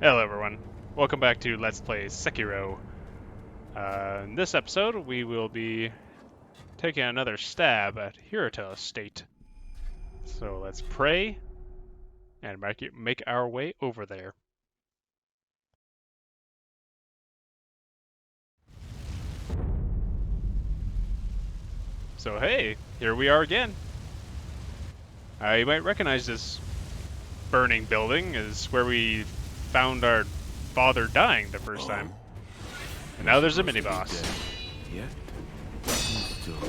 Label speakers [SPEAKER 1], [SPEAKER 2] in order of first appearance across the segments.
[SPEAKER 1] Hello everyone, welcome back to Let's Play Sekiro. In this episode, we will be taking another stab at Hirata State. So let's pray and make our way over there. So hey, here we are again. You might recognize this burning building as where we found our father dying the first time. And now there's a mini-boss.
[SPEAKER 2] Yeah? Still. It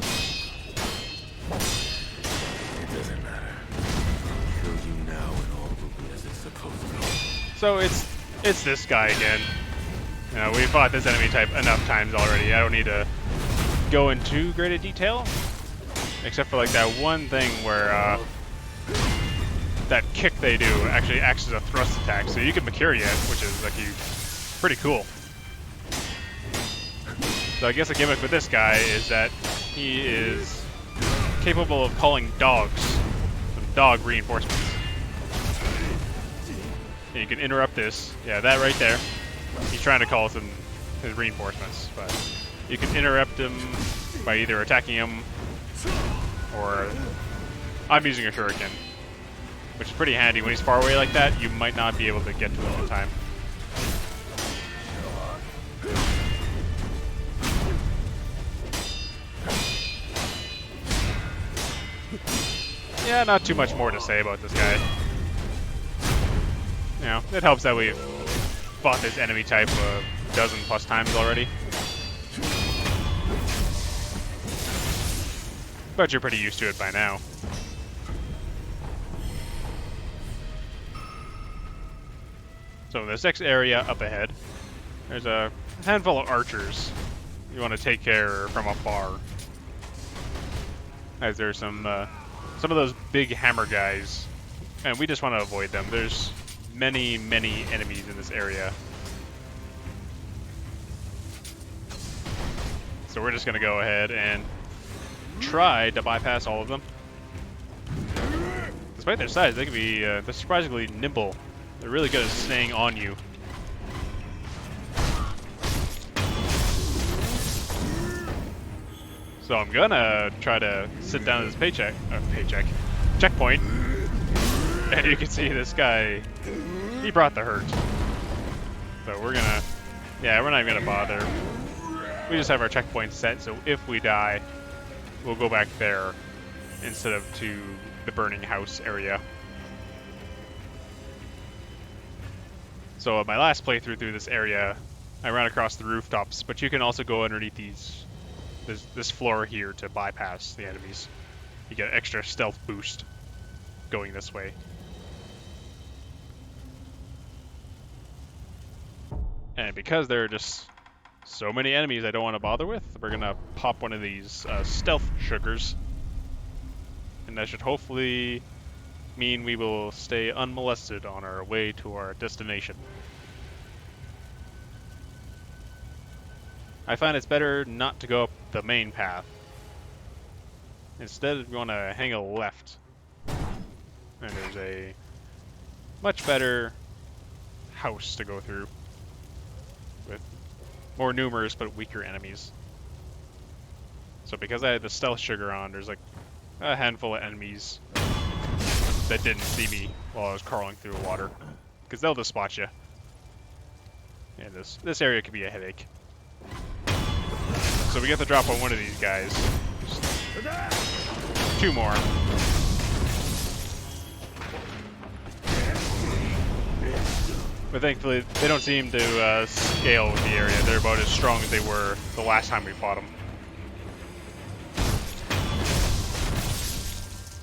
[SPEAKER 2] doesn't matter. I'll kill you now and all will be as it's supposed to.
[SPEAKER 1] So it's this guy again. You know, we fought this enemy type enough times already. I don't need to go into too great a detail, except for like that one thing where that kick they do actually acts as a thrust attack, so you can Makiri it, which is like pretty cool. So I guess a gimmick with this guy is that he is capable of calling dogs, some dog reinforcements. And you can interrupt this, yeah, that right there. He's trying to call his reinforcements, but you can interrupt him by either attacking him or I'm using a shuriken, which is pretty handy. When he's far away like that, you might not be able to get to him in time. Yeah, not too much more to say about this guy. You know, it helps that we've fought this enemy type a dozen plus times already. But you're pretty used to it by now. So this next area up ahead, there's a handful of archers you want to take care from afar. As there's some of those big hammer guys, and we just want to avoid them. There's many enemies in this area. So we're just going to go ahead and try to bypass all of them. Despite their size, they can be they're surprisingly nimble. They're really good at staying on you. So I'm gonna try to sit down at this checkpoint, and you can see this guy, he brought the hurt. So we're not even gonna bother. We just have our checkpoint set, so if we die, we'll go back there instead of to the burning house area. So at my last playthrough through this area, I ran across the rooftops, but you can also go underneath this floor here to bypass the enemies. You get an extra stealth boost going this way. And because there are just so many enemies I don't want to bother with, we're gonna pop one of these stealth sugars, and that should hopefully mean we will stay unmolested on our way to our destination. I find it's better not to go up the main path. Instead, we want to hang a left. And there's a much better house to go through with more numerous but weaker enemies. So because I had the stealth sugar on, there's like a handful of enemies that didn't see me while I was crawling through the water, because they'll just spot you. And this area could be a headache. So we get to drop on one of these guys. Just two more. But thankfully, they don't seem to scale with the area. They're about as strong as they were the last time we fought them.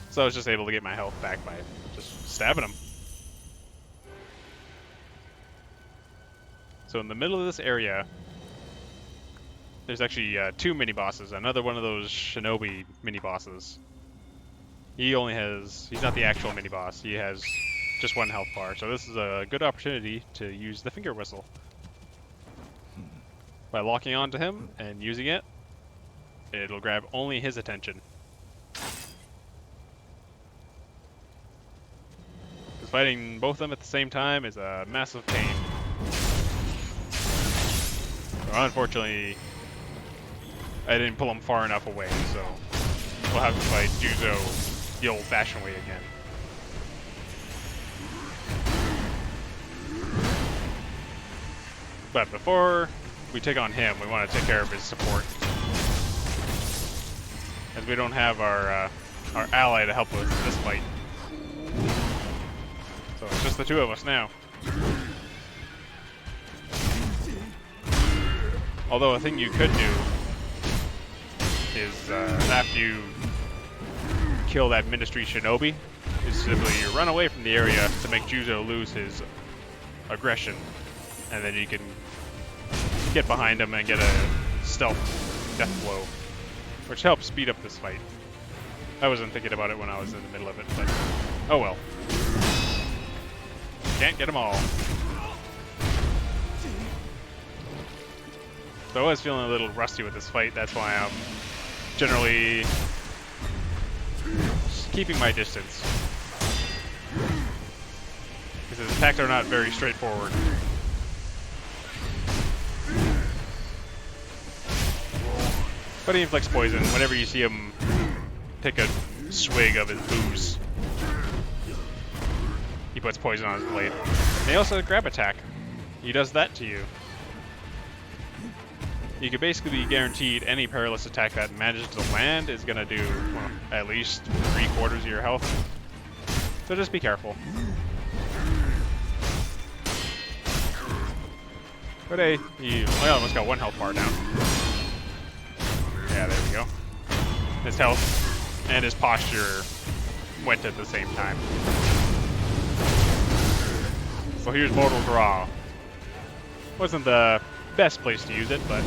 [SPEAKER 1] So I was just able to get my health back by just stabbing them. So in the middle of this area, there's actually two mini-bosses. Another one of those shinobi mini-bosses. He's not the actual mini-boss. He has just one health bar. So this is a good opportunity to use the finger whistle. By locking onto him and using it, it'll grab only his attention. Because fighting both of them at the same time is a massive pain. So unfortunately, I didn't pull him far enough away, so we'll have to fight Juzo the old-fashioned way again. But before we take on him, we want to take care of his support, as we don't have our ally to help with this fight. So it's just the two of us now. Although a thing you could do is, after you kill that Ministry Shinobi, is simply you run away from the area to make Juzo lose his aggression, and then you can get behind him and get a stealth death blow, which helps speed up this fight. I wasn't thinking about it when I was in the middle of it, but oh well. Can't get them all. So I was feeling a little rusty with this fight, that's why I'm generally just keeping my distance. Because his attacks are not very straightforward. But he inflicts poison whenever you see him take a swig of his booze. He puts poison on his blade. And he also has a grab attack. He does that to you. You can basically be guaranteed any perilous attack that manages to land is going to do, well, at least 3/4 of your health. So just be careful. But hey, I almost got 1 health bar down. Yeah, there we go. His health and his posture went at the same time. So here's Mortal Draw. Wasn't the best place to use it, but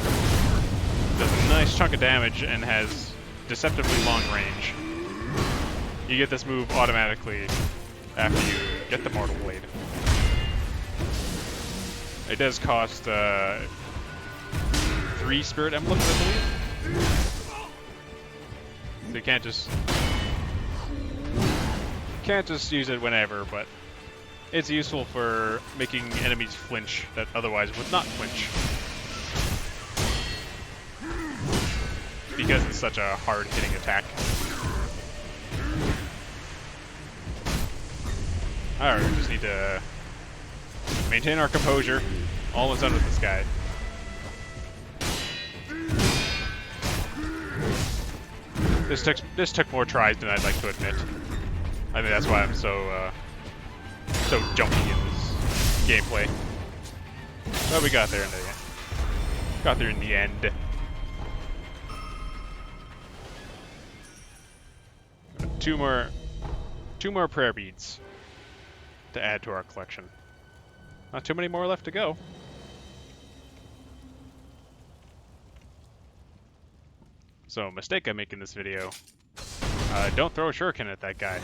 [SPEAKER 1] does a nice chunk of damage and has deceptively long range. You get this move automatically after you get the Mortal Blade. It does cost 3 Spirit Emblems, I believe. So you can't just use it whenever, but it's useful for making enemies flinch that otherwise would not flinch. Because it's such a hard-hitting attack. Alright, we just need to maintain our composure. Almost done with this guy. This took more tries than I'd like to admit. I think that's why I'm so jumpy in this gameplay. But we got there in the end. Got there in the end. Two more prayer beads to add to our collection. Not too many more left to go. So, mistake I make in this video. Don't throw a shuriken at that guy.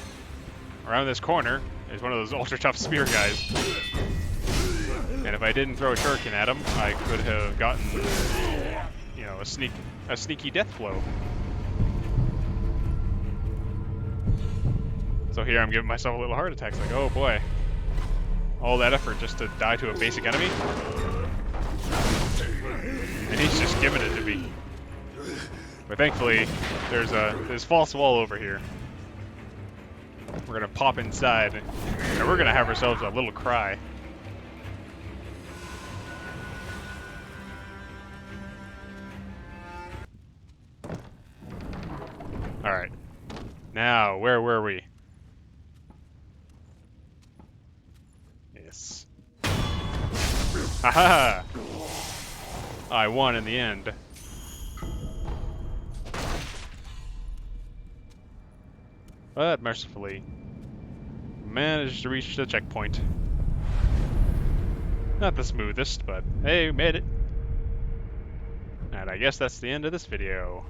[SPEAKER 1] Around this corner is one of those ultra tough spear guys. And if I didn't throw a shuriken at him, I could have gotten, you know, a sneaky death blow. So here I'm giving myself a little heart attack. It's like, oh boy. All that effort just to die to a basic enemy? And he's just giving it to me. But thankfully, there's false wall over here. We're gonna pop inside, and we're gonna have ourselves a little cry. Alright. Now, where were we? Yes. Haha! I won in the end. But mercifully, managed to reach the checkpoint. Not the smoothest, but hey, we made it. And I guess that's the end of this video.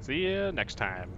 [SPEAKER 1] See ya next time.